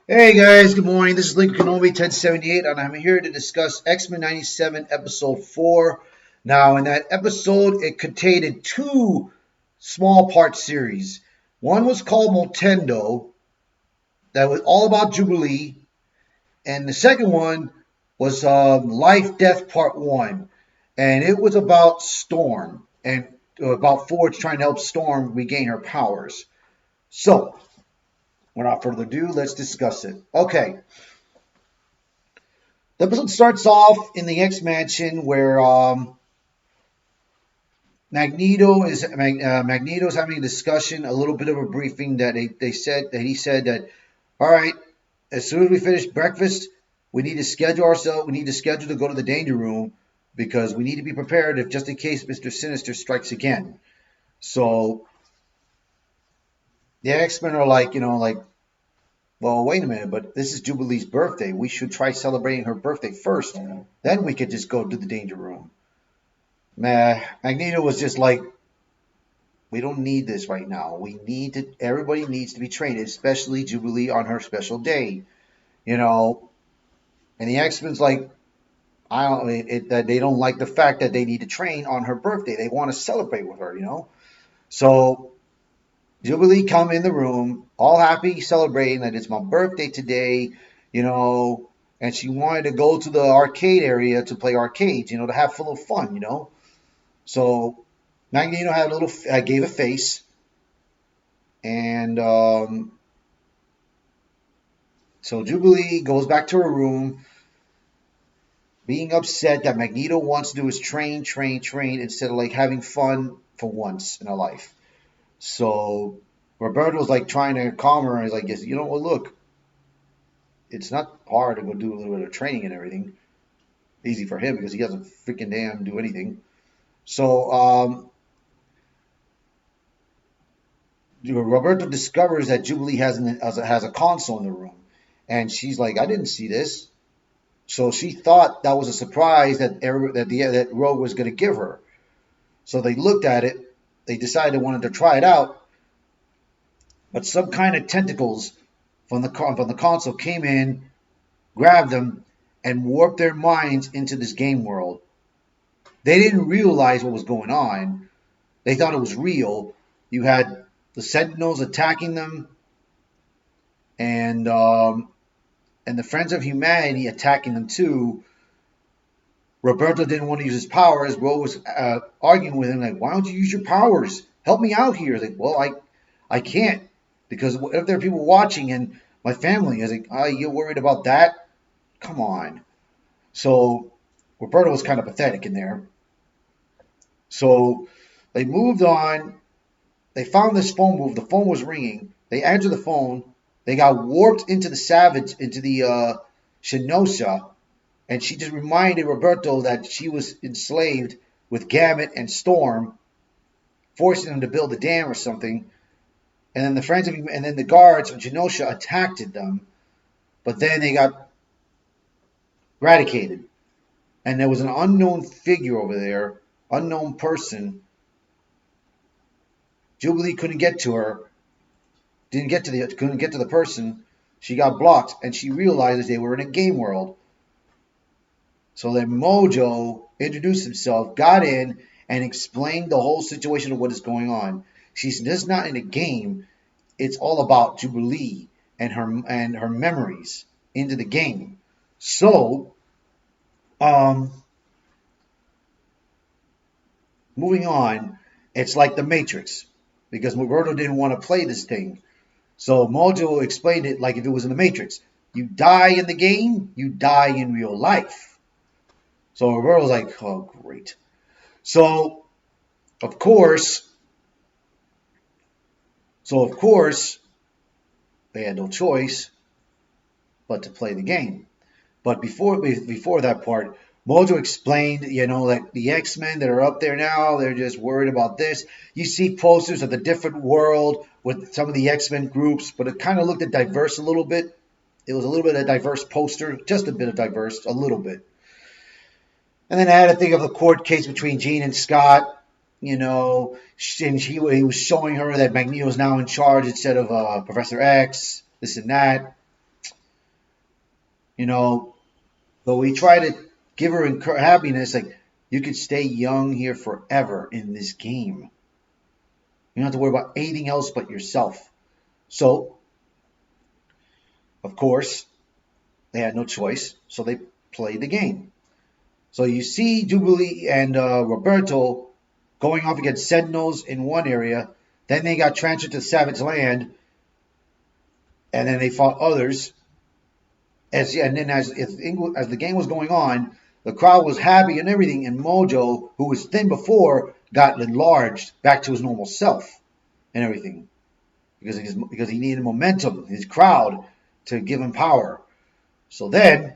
Hey guys, good morning. This is Lincoln Kenobi 1078, and I'm here to discuss X-Men 97 Episode 4. Now, in that episode, it contained two small part series. One was called Motendo, that was all about Jubilee, and the second one was Life Death Part 1, and it was about Storm, and about Forge trying to help Storm regain her powers. So, without further ado, let's discuss it. Okay. The episode starts off in the X Mansion where Magneto's having a discussion, a little bit of a briefing that he said that, all right, as soon as we finish breakfast, we need to schedule ourselves. We need to schedule to go to the danger room because we need to be prepared if just in case Mister Sinister strikes again. So the X Men are like, well, wait a minute, but this is Jubilee's birthday. We should try celebrating her birthday first. Then we could just go to the danger room. Magneto was just like, we don't need this right now. Everybody needs to be trained, especially Jubilee on her special day, you know. And the X Men's like, I don't, that they don't like the fact that they need to train on her birthday. They want to celebrate with her. So Jubilee come in the room, all happy, celebrating that it's my birthday today, you know. And she wanted to go to the arcade area to play arcades, to have a little fun. So Magneto gave a face, and so Jubilee goes back to her room, being upset that Magneto wants to do is train, train, train instead of like having fun for once in her life. So Roberto's like trying to calm her, and he's like, yes, well, look, it's not hard to go do a little bit of training and everything. Easy for him because he doesn't freaking damn do anything. So Roberto discovers that Jubilee has a console in the room, and she's like, I didn't see this. So she thought that was a surprise that Rogue was going to give her. So they looked at it. They decided they wanted to try it out, but some kind of tentacles from the console came in, grabbed them, and warped their minds into this game world. They didn't realize what was going on. They thought it was real. You had the Sentinels attacking them, and the Friends of Humanity attacking them too. Roberto didn't want to use his powers. Ro was arguing with him, like, why don't you use your powers? Help me out here. Like, well, I can't because if there are people watching and my family is like, oh, you're worried about that? Come on. So Roberto was kind of pathetic in there. So they moved on. They found this phone booth. The phone was ringing. They answered the phone. They got warped into the Shinosha, and she just reminded Roberto that she was enslaved with Gambit and Storm, forcing them to build a dam or something. And then the guards from Genosha attacked them, but then they got eradicated. And there was an unknown figure over there, unknown person. Jubilee couldn't get to her, couldn't get to the person. She got blocked, and she realized they were in a game world. So then Mojo introduced himself, got in, and explained the whole situation of what is going on. She's just not in a game. It's all about Jubilee and her memories into the game. So, moving on, it's like the Matrix because Roberto didn't want to play this thing. So Mojo explained it like if it was in the Matrix. You die in the game, you die in real life. So Roberto's like, oh, great. So, of course, they had no choice but to play the game. But before that part, Mojo explained, that the X-Men that are up there now, they're just worried about this. You see posters of the different world with some of the X-Men groups, but it kind of looked at diverse a little bit. It was a little bit of a diverse poster, just a bit of diverse, a little bit. And then I had to think of the court case between Jean and Scott, and he was showing her that Magneto is now in charge instead of Professor X, this and that. You know, but we try to give her happiness. Like, you could stay young here forever in this game. You don't have to worry about anything else but yourself. So, of course, they had no choice. So they played the game. So you see Jubilee and Roberto going off against Sentinels in one area. Then they got transferred to Savage Land, and then they fought others. And then as the game was going on, the crowd was happy and everything. And Mojo, who was thin before, got enlarged back to his normal self and everything because he needed momentum, his crowd, to give him power. So then,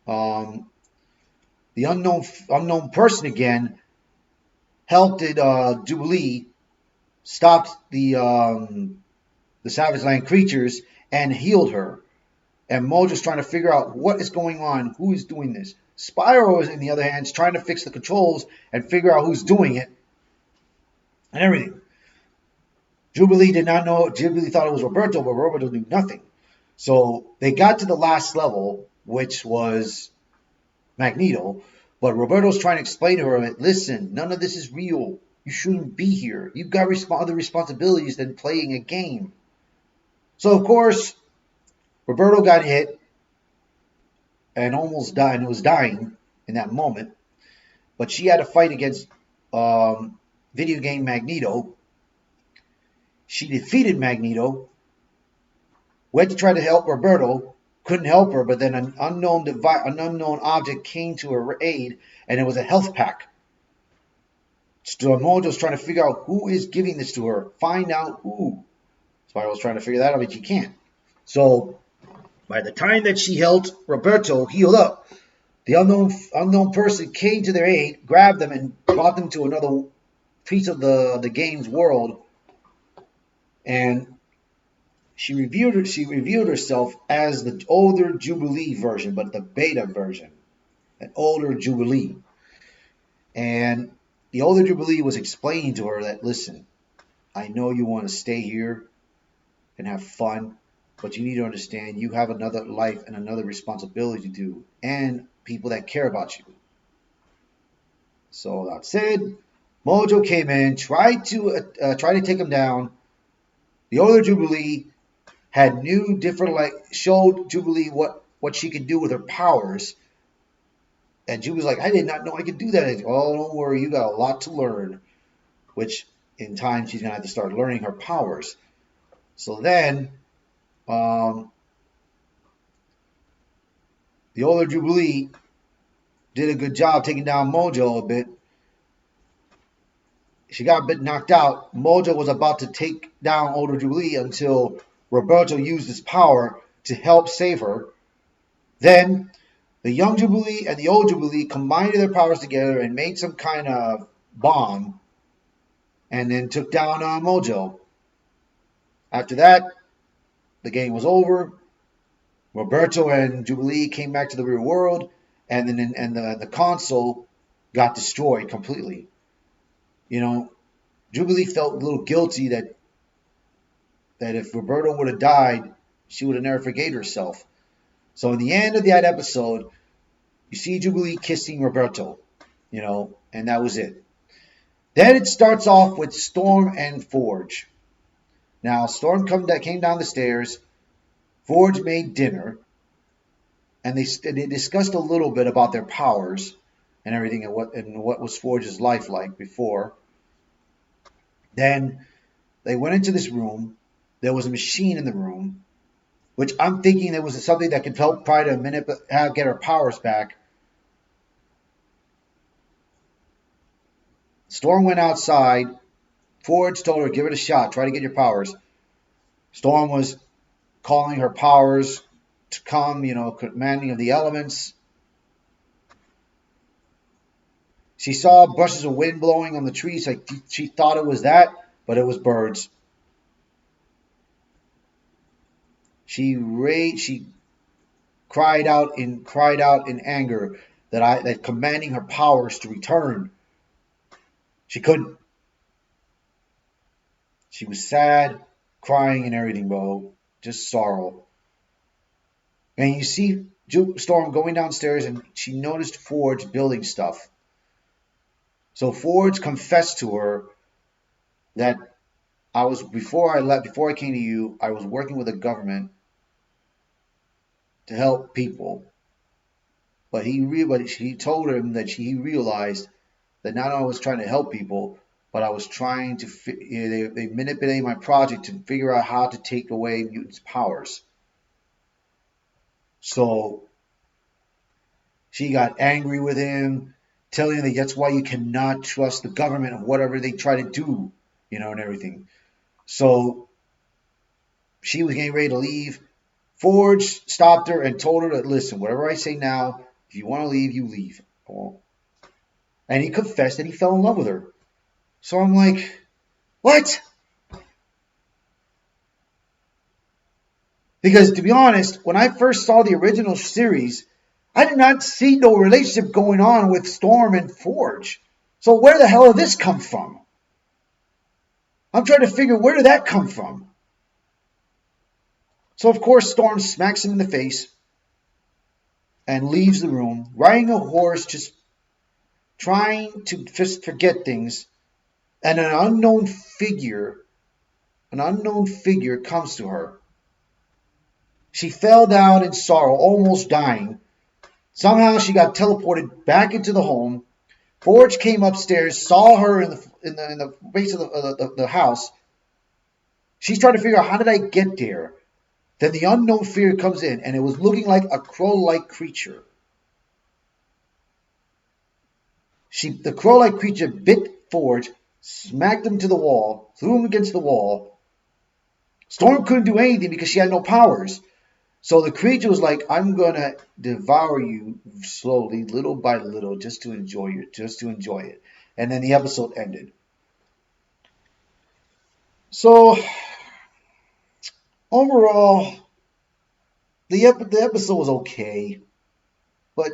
um, the unknown person again helped Jubilee stopped the Savage Land creatures and healed her. And Mojo's trying to figure out what is going on, who is doing this. Spyro is, on the other hand, is trying to fix the controls and figure out who's doing it and everything. Jubilee did not know. Jubilee thought it was Roberto, but Roberto knew nothing. So they got to the last level, which was Magneto. But Roberto's trying to explain to her that, listen, none of this is real. You shouldn't be here. You've got other responsibilities than playing a game. So, of course, Roberto got hit and almost died and was dying in that moment. But she had to fight against video game Magneto. She defeated Magneto, went to try to help Roberto, couldn't help her, but then an unknown object came to her aid, and it was a health pack. Mojo's trying to figure out who is giving this to her. Find out who. Spiral's trying to figure that out, but she can't. So by the time that she helped Roberto heal up, the unknown person came to their aid, grabbed them, and brought them to another piece of the game's world. And she revealed herself as the older Jubilee version, but the beta version, an older Jubilee. And the older Jubilee was explaining to her that, listen, I know you want to stay here and have fun, but you need to understand you have another life and another responsibility to do, and people that care about you. So that said, Mojo came in, tried to take him down. The older Jubilee had showed Jubilee what she could do with her powers, and Jubilee's like, I did not know I could do that. Oh, don't worry, you got a lot to learn. Which in time she's gonna have to start learning her powers. So then, the older Jubilee did a good job taking down Mojo a bit. She got a bit knocked out. Mojo was about to take down older Jubilee until Roberto used his power to help save her. Then the young Jubilee and the old Jubilee combined their powers together and made some kind of bomb, and then took down Mojo. After that, the game was over. Roberto and Jubilee came back to the real world, and then the console got destroyed completely. You know, Jubilee felt a little guilty that if Roberto would have died, she would have never forgave herself. So in the end of that episode, you see Jubilee kissing Roberto, and that was it. Then it starts off with Storm and Forge. Now, Storm came down the stairs. Forge made dinner, and they discussed a little bit about their powers and everything, and what was Forge's life like before. Then they went into this room. There was a machine in the room, which I'm thinking there was something that could help try to get her powers back. Storm went outside. Forge told her, give it a shot. Try to get your powers. Storm was calling her powers to come, commanding of the elements. She saw brushes of wind blowing on the trees. Like she thought it was that, but it was birds. She cried out in anger that commanding her powers to return. She couldn't. She was sad, crying and everything, bro. Just sorrow. And you see Storm going downstairs, and she noticed Forge building stuff. So Forge confessed to her that before I came to you, I was working with the government to help people. But he told him that he realized that not only I was trying to help people, but I was trying to they manipulated my project to figure out how to take away mutants' powers. So she got angry with him, telling him that that's why you cannot trust the government and whatever they try to do, and everything. So she was getting ready to leave. Forge stopped her and told her that, listen, whatever I say now, if you want to leave, you leave. And he confessed that he fell in love with her. So I'm like, what? Because to be honest, when I first saw the original series, I did not see no relationship going on with Storm and Forge. So where the hell did this come from? I'm trying to figure, where did that come from? So of course Storm smacks him in the face and leaves the room, riding a horse, just trying to just forget things. And an unknown figure comes to her. She fell down in sorrow, almost dying. Somehow she got teleported back into the home. Forge came upstairs, saw her in the base of the house. She's trying to figure out, how did I get there? Then the unknown figure comes in, and it was looking like a crow-like creature. The crow-like creature bit Forge, smacked him to the wall, threw him against the wall. Storm couldn't do anything because she had no powers. So the creature was like, I'm going to devour you slowly, little by little, just to enjoy it. And then the episode ended. So overall, the episode was okay. But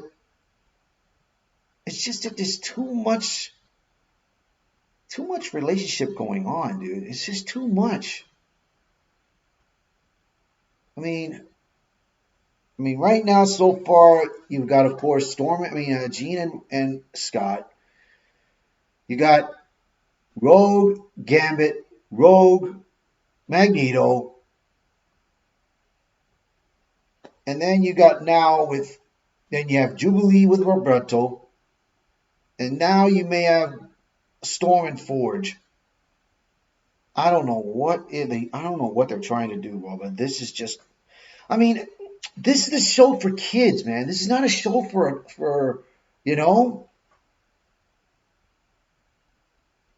it's just that there's too much relationship going on, dude. It's just too much. I mean, right now, so far, you've got, of course, Jean and Scott. You got Rogue, Gambit, Rogue, Magneto. And then you got then you have Jubilee with Roberto. And now you may have Storm and Forge. I don't know what they're trying to do, bro, but this is just, this is a show for kids, man. This is not a show for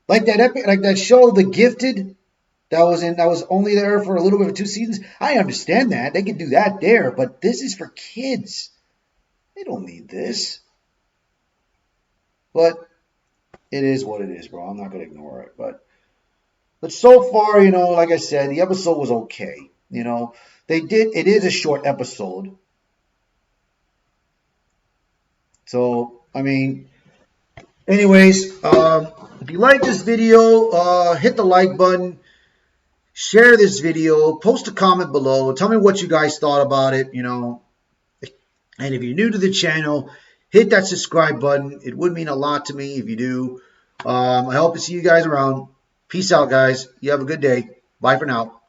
like that show, The Gifted, that was only there for a little bit of 2 seasons. I understand that. They can do that there, but this is for kids. They don't need this. But it is what it is, bro. I'm not going to ignore it. But so far, like I said, the episode was okay. It is a short episode. So, anyways, if you like this video, hit the like button, share this video, post a comment below, tell me what you guys thought about it, And if you're new to the channel, hit that subscribe button. It would mean a lot to me if you do. I hope to see you guys around. Peace out, guys. You have a good day. Bye for now.